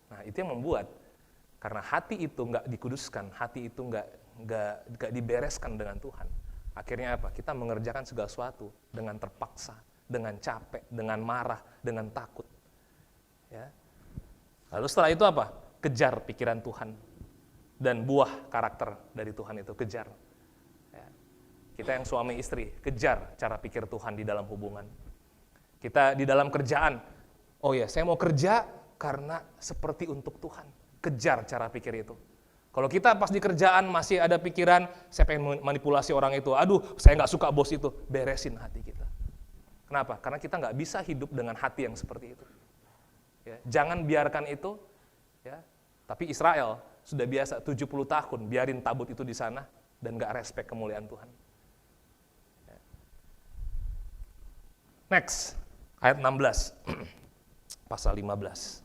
Nah itu yang membuat, karena hati itu nggak dikuduskan, hati itu nggak dibereskan dengan Tuhan. Akhirnya apa? Kita mengerjakan segala sesuatu dengan terpaksa, dengan capek, dengan marah, dengan takut. Ya. Lalu setelah itu apa? Kejar pikiran Tuhan. Dan buah karakter dari Tuhan itu, kejar. Ya. Kita yang suami istri, kejar cara pikir Tuhan di dalam hubungan. Kita di dalam kerjaan, oh ya saya mau kerja karena seperti untuk Tuhan. Kejar cara pikir itu. Kalau kita pas di kerjaan masih ada pikiran, saya pengen manipulasi orang itu, aduh saya nggak suka bos itu, beresin hati kita. Kenapa? Karena kita nggak bisa hidup dengan hati yang seperti itu. Ya, jangan biarkan itu, ya. Tapi Israel sudah biasa 70 tahun biarin tabut itu di sana dan gak respect kemuliaan Tuhan. Ya. Next, ayat 16, pasal 15.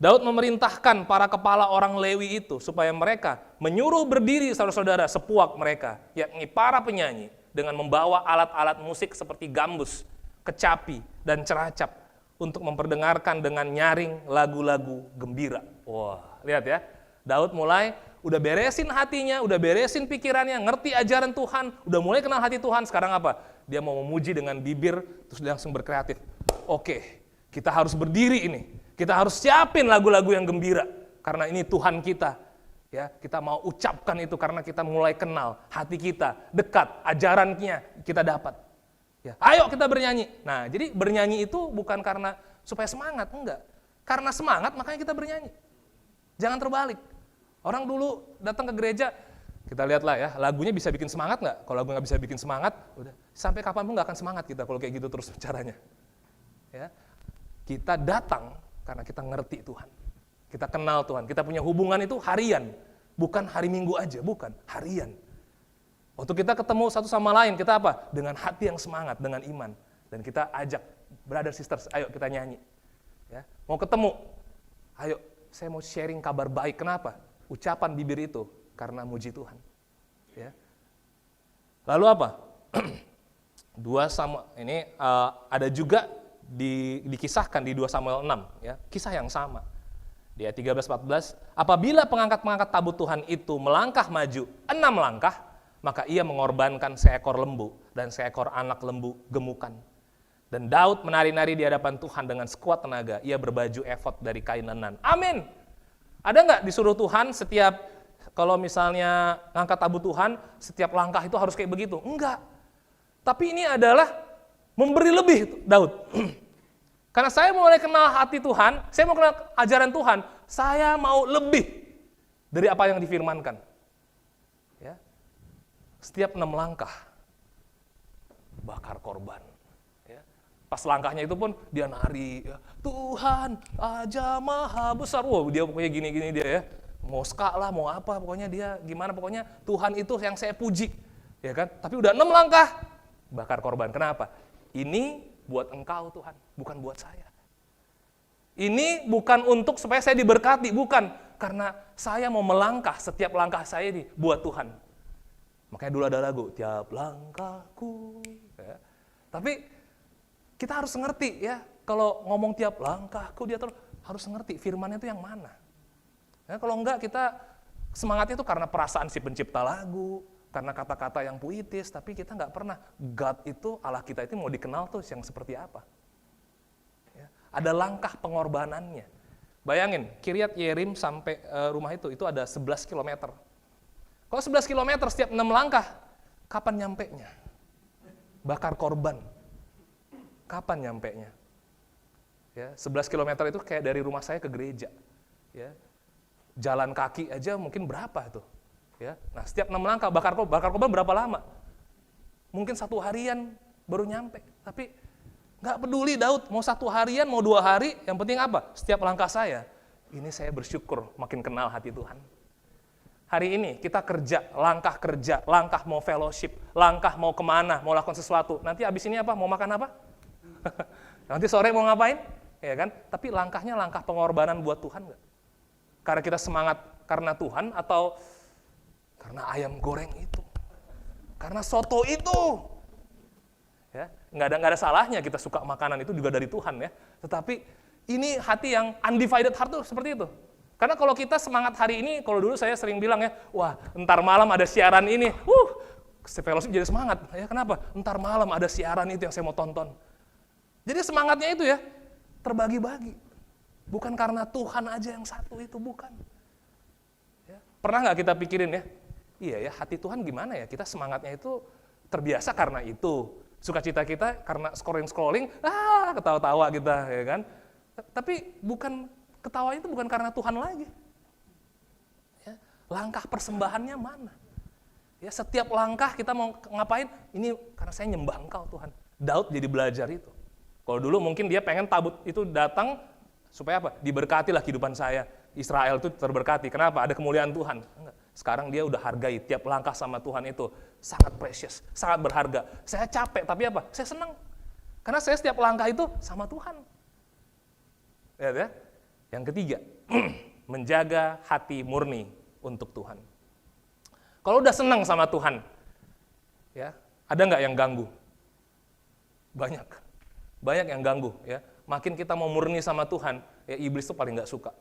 Daud memerintahkan para kepala orang Lewi itu supaya mereka menyuruh berdiri saudara-saudara sepuak mereka, yakni para penyanyi, dengan membawa alat-alat musik seperti gambus, kecapi, dan ceracap, untuk memperdengarkan dengan nyaring lagu-lagu gembira. Wah, lihat ya. Daud mulai udah beresin hatinya, udah beresin pikirannya, ngerti ajaran Tuhan, udah mulai kenal hati Tuhan. Sekarang apa? Dia mau memuji dengan bibir, terus dia langsung berkreatif. Oke, kita harus berdiri ini. Kita harus siapin lagu-lagu yang gembira karena ini Tuhan kita. Ya, kita mau ucapkan itu karena kita mulai kenal hati kita, dekat, ajarannya kita dapat. Ya, ayo kita bernyanyi. Nah, jadi bernyanyi itu bukan karena supaya semangat, enggak. Karena semangat makanya kita bernyanyi. Jangan terbalik. Orang dulu datang ke gereja, kita lihatlah ya, lagunya bisa bikin semangat nggak? Kalau lagu nggak bisa bikin semangat, udah sampai kapanpun nggak akan semangat kita kalau kayak gitu terus caranya. Ya, kita datang karena kita ngerti Tuhan. Kita kenal Tuhan. Kita punya hubungan itu harian, bukan hari Minggu aja, bukan harian. Waktu kita ketemu satu sama lain, kita apa? Dengan hati yang semangat, dengan iman. Dan kita ajak, brother, sisters, ayo kita nyanyi. Ya. Mau ketemu, ayo saya mau sharing kabar baik. Kenapa? Ucapan bibir itu karena muji Tuhan. Ya. Lalu apa? Ini ada juga dikisahkan di 2 Samuel 6. Ya. Kisah yang sama. Di ayat 13-14, apabila pengangkat-pengangkat tabut Tuhan itu melangkah maju 6 langkah, maka ia mengorbankan seekor lembu dan seekor anak lembu gemukan. Dan Daud menari-nari di hadapan Tuhan dengan sekuat tenaga. Ia berbaju efod dari kain lenan. Amin. Ada nggak disuruh Tuhan setiap, kalau misalnya ngangkat tabut Tuhan, setiap langkah itu harus kayak begitu? Enggak. Tapi ini adalah memberi lebih Daud. Karena saya mulai kenal hati Tuhan, saya mau kenal ajaran Tuhan, saya mau lebih dari apa yang difirmankan. Setiap 6 langkah, bakar korban. Ya. Pas langkahnya itu pun dia nari. Ya. Tuhan aja maha besar. Wow, dia pokoknya gini-gini dia ya. Mau ska lah, mau apa, pokoknya dia gimana. Pokoknya Tuhan itu yang saya puji. Ya kan? Tapi udah 6 langkah, bakar korban. Kenapa? Ini buat engkau Tuhan, bukan buat saya. Ini bukan untuk supaya saya diberkati, bukan. Karena saya mau melangkah, setiap langkah saya ini buat Tuhan. Makanya dulu ada lagu, tiap langkahku. Ya. Tapi kita harus ngerti ya, kalau ngomong tiap langkahku, dia harus ngerti firmannya itu yang mana. Ya, kalau enggak kita semangatnya itu karena perasaan si pencipta lagu, karena kata-kata yang puitis, tapi kita nggak pernah. God itu, Allah kita itu mau dikenal tuh yang seperti apa. Ya, ada langkah pengorbanannya. Bayangin, Kiryat Yerim sampai rumah itu ada 11 km. Kalau 11 km setiap 6 langkah, kapan nyampenya? Bakar korban. Kapan nyampenya? Ya, 11 km itu kayak dari rumah saya ke gereja. Ya, jalan kaki aja mungkin berapa itu? Ya, nah setiap 6 langkah bakar korban berapa lama? Mungkin 1 harian baru nyampe. Tapi nggak peduli Daud, mau 1 harian, mau 2 hari, yang penting apa? Setiap langkah saya, ini saya bersyukur makin kenal hati Tuhan. Hari ini kita kerja, langkah mau fellowship, langkah mau kemana, mau lakukan sesuatu. Nanti abis ini apa? Mau makan apa? Nanti sore mau ngapain? Ya kan? Tapi langkahnya langkah pengorbanan buat Tuhan nggak? Karena kita semangat karena Tuhan atau karena ayam goreng itu, karena soto itu, ya nggak ada salahnya kita suka makanan itu juga dari Tuhan ya. Tetapi ini hati yang undivided heart tuh seperti itu. Karena kalau kita semangat hari ini, kalau dulu saya sering bilang ya, wah ntar malam ada siaran ini, fellowship jadi semangat. Ya kenapa? Ntar malam ada siaran itu yang saya mau tonton. Jadi semangatnya itu ya terbagi-bagi, bukan karena Tuhan aja yang satu itu, bukan. Ya. Pernah nggak kita pikirin ya? Iya ya, hati Tuhan gimana ya? Kita semangatnya itu terbiasa karena itu. Sukacita kita karena scrolling, ketawa-tawa kita, ya kan? Tapi ketawa itu bukan karena Tuhan lagi. Ya, langkah persembahannya mana? Ya, setiap langkah kita mau ngapain? Ini karena saya nyembah Engkau Tuhan. Daud jadi belajar itu. Kalau dulu mungkin dia pengen tabut itu datang supaya apa? Diberkatilah kehidupan saya. Israel itu terberkati. Kenapa? Ada kemuliaan Tuhan. Enggak. Sekarang dia udah hargai tiap langkah sama Tuhan itu sangat precious, sangat berharga. Saya capek, tapi apa? Saya senang. Karena saya setiap langkah itu sama Tuhan. Ya. Yang ketiga, menjaga hati murni untuk Tuhan. Kalau udah senang sama Tuhan, ya, ada nggak yang ganggu? Banyak yang ganggu. Ya. Makin kita mau murni sama Tuhan, ya iblis itu paling nggak suka.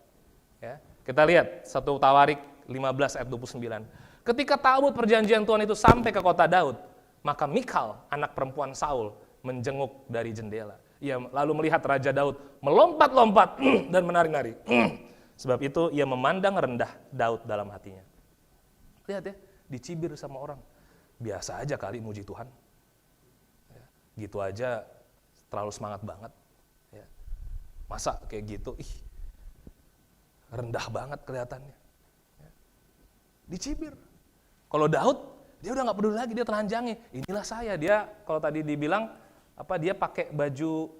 Ya. Kita lihat 1 Tawarik 15 ayat 29. Ketika tabut perjanjian Tuhan itu sampai ke kota Daud, maka Mikal, anak perempuan Saul, menjenguk dari jendela. Ia lalu melihat Raja Daud melompat-lompat dan menari-nari. Sebab itu ia memandang rendah Daud dalam hatinya. Lihat ya, dicibir sama orang. Biasa aja kali muji Tuhan. Ya, gitu aja terlalu semangat banget. Ya. Masa kayak gitu, rendah banget kelihatannya. Ya. Dicibir. Kalau Daud, dia udah gak peduli lagi, dia telanjangi. Inilah saya, dia kalau tadi dibilang, dia pakai baju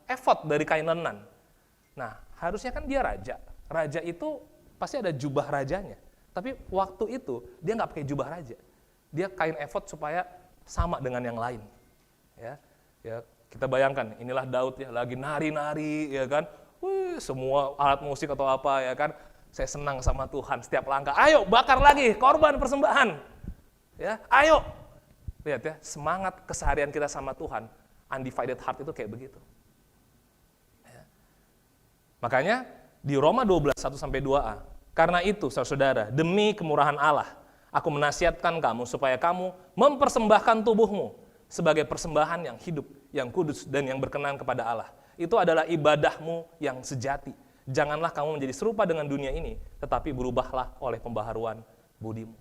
efod dari kain lenan. Nah, harusnya kan dia raja. Raja itu pasti ada jubah rajanya. Tapi waktu itu, dia nggak pakai jubah raja. Dia kain efod supaya sama dengan yang lain. Ya, kita bayangkan, inilah Daud ya, lagi nari-nari, ya kan. Semua alat musik atau apa, ya kan. Saya senang sama Tuhan setiap langkah. Ayo, bakar lagi, korban persembahan. Ya, ayo. Lihat ya, semangat keseharian kita sama Tuhan, undivided heart itu kayak begitu. Ya. Makanya di Roma 12, 1-2a, karena itu saudara, demi kemurahan Allah, aku menasihatkan kamu supaya kamu mempersembahkan tubuhmu sebagai persembahan yang hidup, yang kudus, dan yang berkenan kepada Allah. Itu adalah ibadahmu yang sejati. Janganlah kamu menjadi serupa dengan dunia ini, tetapi berubahlah oleh pembaharuan budimu.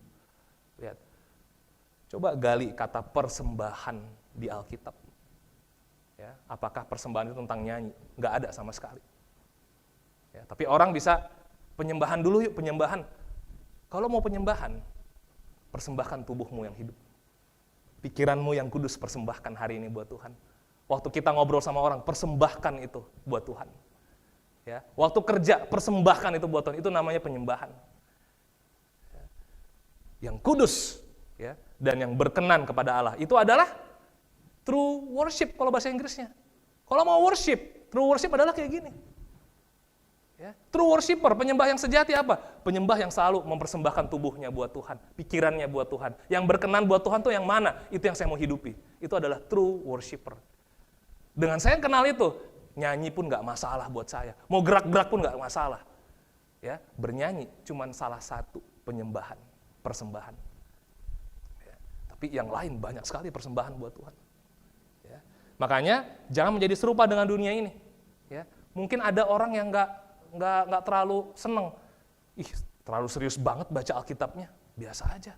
Lihat. Coba gali kata persembahan di Alkitab. Ya, apakah persembahan itu tentang nyanyi? Nggak ada sama sekali. Ya, tapi orang bisa penyembahan dulu yuk, penyembahan. Kalau mau penyembahan, persembahkan tubuhmu yang hidup. Pikiranmu yang kudus persembahkan hari ini buat Tuhan. Waktu kita ngobrol sama orang, persembahkan itu buat Tuhan. Ya, waktu kerja, persembahkan itu buat Tuhan. Itu namanya penyembahan. Ya. Yang kudus, ya, dan yang berkenan kepada Allah. Itu adalah true worship kalau bahasa Inggrisnya. Kalau mau worship, true worship adalah kayak gini. Ya, true worshiper, penyembah yang sejati apa? Penyembah yang selalu mempersembahkan tubuhnya buat Tuhan, pikirannya buat Tuhan. Yang berkenan buat Tuhan tuh yang mana? Itu yang saya mau hidupi. Itu adalah true worshiper. Dengan saya kenal itu, nyanyi pun nggak masalah buat saya. Mau gerak-gerak pun nggak masalah. Ya, bernyanyi cuman salah satu penyembahan, persembahan. Tapi yang lain banyak sekali persembahan buat Tuhan. Ya. Makanya jangan menjadi serupa dengan dunia ini. Ya. Mungkin ada orang yang nggak terlalu seneng. Terlalu serius banget baca Alkitabnya, biasa aja.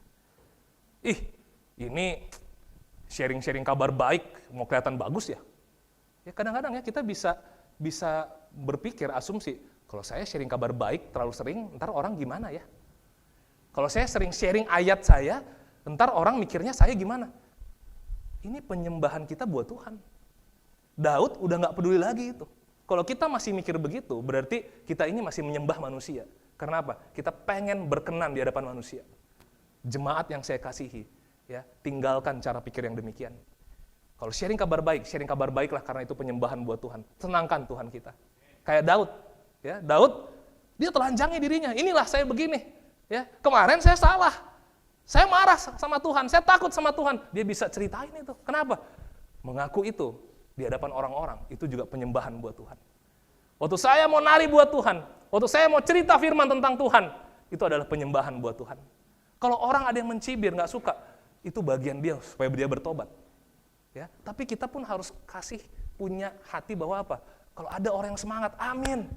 Ini sharing-sharing kabar baik, mau kelihatan bagus ya. Ya kadang-kadang ya kita bisa berpikir, asumsi, kalau saya sharing kabar baik terlalu sering, ntar orang gimana ya? Kalau saya sering sharing ayat saya, ntar orang mikirnya saya gimana? Ini penyembahan kita buat Tuhan. Daud udah nggak peduli lagi itu. Kalau kita masih mikir begitu, berarti kita ini masih menyembah manusia. Karena apa? Kita pengen berkenan di hadapan manusia. Jemaat yang saya kasihi, ya, tinggalkan cara pikir yang demikian. Kalau sharing kabar baiklah karena itu penyembahan buat Tuhan. Senangkan Tuhan kita. Kayak Daud, ya, Daud dia telanjangi dirinya. Inilah saya begini, ya. Kemarin saya salah. Saya marah sama Tuhan, saya takut sama Tuhan. Dia bisa ceritain itu. Kenapa? Mengaku itu di hadapan orang-orang, itu juga penyembahan buat Tuhan. Waktu saya mau nari buat Tuhan, waktu saya mau cerita firman tentang Tuhan, itu adalah penyembahan buat Tuhan. Kalau orang ada yang mencibir, nggak suka, itu bagian dia supaya dia bertobat. Ya, tapi kita pun harus punya hati bahwa apa? Kalau ada orang yang semangat, amin.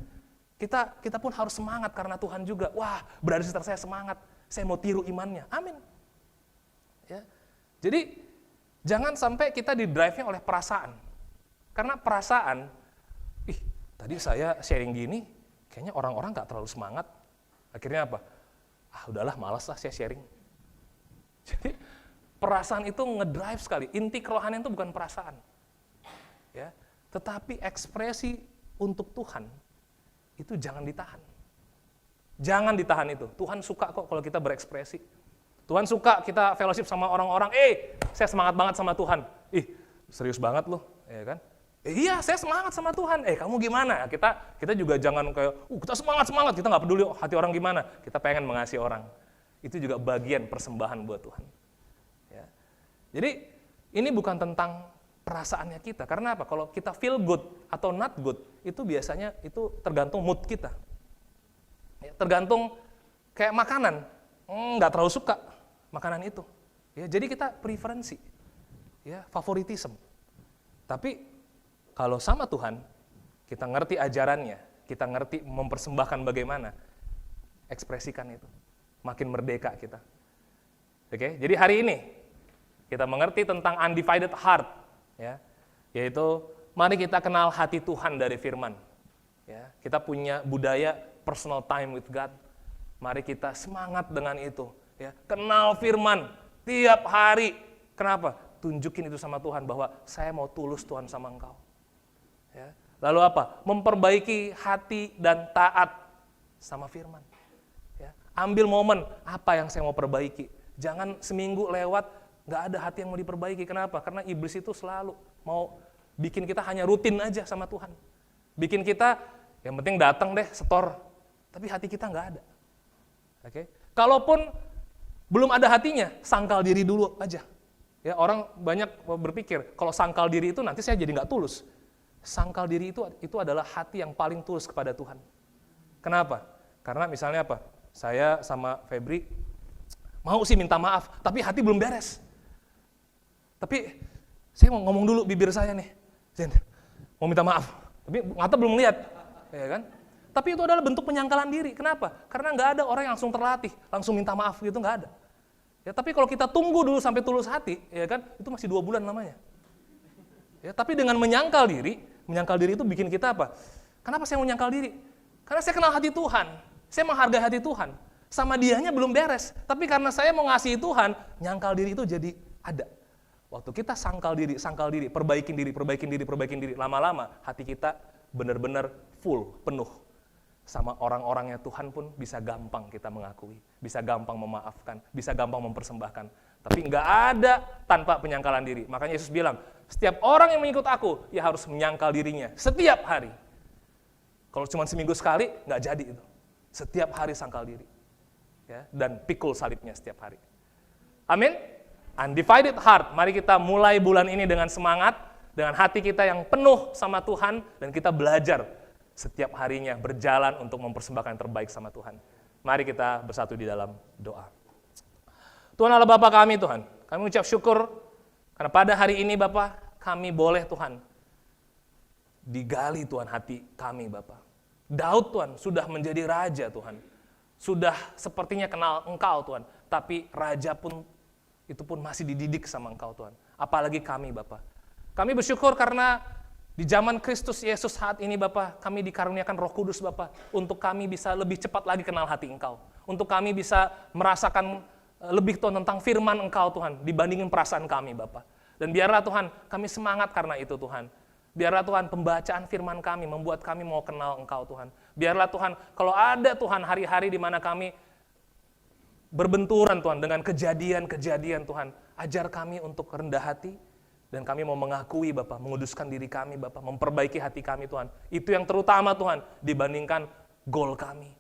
Kita pun harus semangat karena Tuhan juga. Wah, berada di sekitar saya semangat. Saya mau tiru imannya. Amin. Ya. Jadi jangan sampai kita di-drive-nya oleh perasaan. Karena perasaan, tadi saya sharing gini, kayaknya orang-orang nggak terlalu semangat. Akhirnya apa? Udahlah, malas lah saya sharing. Jadi perasaan itu ngedrive sekali. Inti kerohanian itu bukan perasaan, ya, tetapi ekspresi untuk Tuhan itu jangan ditahan. Jangan ditahan itu. Tuhan suka kok kalau kita berekspresi. Tuhan suka kita fellowship sama orang-orang. Saya semangat banget sama Tuhan. Serius banget loh, ya kan? Iya, saya semangat sama Tuhan. Kamu gimana? Kita juga jangan kayak, kita semangat, kita nggak peduli hati orang gimana. Kita pengen mengasihi orang. Itu juga bagian persembahan buat Tuhan. Ya. Jadi, ini bukan tentang perasaannya kita. Karena apa? Kalau kita feel good atau not good, itu biasanya itu tergantung mood kita. Ya, tergantung kayak makanan, nggak terlalu suka makanan itu. Ya, jadi kita preferensi, ya, favoritism. Tapi kalau sama Tuhan, kita ngerti ajarannya, kita ngerti mempersembahkan bagaimana, ekspresikan itu. Makin merdeka kita. Oke, jadi hari ini kita mengerti tentang undivided heart, ya, yaitu mari kita kenal hati Tuhan dari firman. Ya, kita punya budaya personal time with God. Mari kita semangat dengan itu. Ya, kenal firman tiap hari. Kenapa? Tunjukin itu sama Tuhan bahwa saya mau tulus Tuhan sama engkau. Ya. Lalu apa? Memperbaiki hati dan taat sama firman. Ya. Ambil momen, apa yang saya mau perbaiki. Jangan seminggu lewat, nggak ada hati yang mau diperbaiki. Kenapa? Karena iblis itu selalu mau bikin kita hanya rutin aja sama Tuhan. Bikin kita, yang penting datang deh, setor. Tapi hati kita nggak ada. Oke? Kalaupun belum ada hatinya, sangkal diri dulu aja. Ya, orang banyak berpikir, kalau sangkal diri itu nanti saya jadi nggak tulus. Sangkal diri itu adalah hati yang paling tulus kepada Tuhan. Kenapa? Karena misalnya apa? Saya sama Febri mau sih minta maaf, tapi hati belum beres. Tapi saya mau ngomong dulu bibir saya nih, mau minta maaf, tapi mata belum lihat, ya kan? Tapi itu adalah bentuk penyangkalan diri. Kenapa? Karena nggak ada orang yang langsung terlatih, langsung minta maaf gitu, nggak ada. Ya, tapi kalau kita tunggu dulu sampai tulus hati, ya kan? Itu masih 2 bulan namanya. Ya, tapi dengan menyangkal diri itu bikin kita apa? Kenapa saya mau nyangkal diri? Karena saya kenal hati Tuhan, saya menghargai hati Tuhan. Sama dianya belum beres, tapi karena saya mau ngasihi Tuhan, nyangkal diri itu jadi ada. Waktu kita sangkal diri, perbaikin diri, lama-lama hati kita benar-benar full, penuh. Sama orang-orangnya Tuhan pun bisa gampang kita mengakui, bisa gampang memaafkan, bisa gampang mempersembahkan. Tapi nggak ada tanpa penyangkalan diri. Makanya Yesus bilang, setiap orang yang mengikut aku, ya harus menyangkal dirinya setiap hari. Kalau cuma seminggu sekali, nggak jadi itu. Setiap hari sangkal diri. Ya, dan pikul salibnya setiap hari. Amin? Undivided heart. Mari kita mulai bulan ini dengan semangat, dengan hati kita yang penuh sama Tuhan, dan kita belajar setiap harinya berjalan untuk mempersembahkan yang terbaik sama Tuhan. Mari kita bersatu di dalam doa. Tuhan Allah Bapa kami Tuhan, Kami mengucap syukur karena pada hari ini Bapak, kami boleh Tuhan digali Tuhan hati kami Bapak. Daud Tuhan sudah menjadi raja Tuhan. Sudah sepertinya kenal Engkau Tuhan. Tapi raja pun itu pun masih dididik sama Engkau Tuhan. Apalagi kami Bapak. Kami bersyukur karena di zaman Kristus Yesus saat ini Bapak, kami dikaruniakan Roh Kudus Bapak. Untuk kami bisa lebih cepat lagi kenal hati Engkau. Untuk kami bisa merasakan lebih Tuhan tentang firman Engkau Tuhan. Dibandingin perasaan kami Bapak. Dan biarlah Tuhan kami semangat karena itu Tuhan. Biarlah Tuhan pembacaan firman kami membuat kami mau kenal Engkau Tuhan. Biarlah Tuhan kalau ada Tuhan hari-hari di mana kami berbenturan Tuhan dengan kejadian-kejadian Tuhan. Ajar kami untuk rendah hati dan kami mau mengakui Bapak, menguduskan diri kami Bapak, memperbaiki hati kami Tuhan. Itu yang terutama Tuhan dibandingkan goal kami.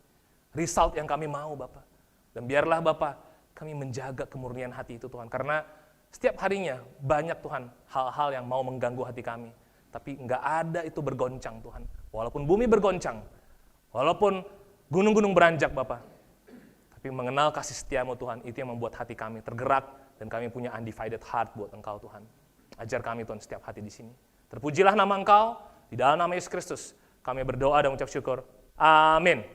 Result yang kami mau Bapak. Dan biarlah Bapak kami menjaga kemurnian hati itu Tuhan. Karena setiap harinya banyak Tuhan hal-hal yang mau mengganggu hati kami. Tapi enggak ada itu bergoncang Tuhan. Walaupun bumi bergoncang, walaupun gunung-gunung beranjak Bapak. Tapi mengenal kasih setiamu Tuhan, itu yang membuat hati kami tergerak dan kami punya undivided heart buat Engkau Tuhan. Ajar kami Tuhan setiap hati di sini. Terpujilah nama Engkau, di dalam nama Yesus Kristus. Kami berdoa dan mengucap syukur. Amin.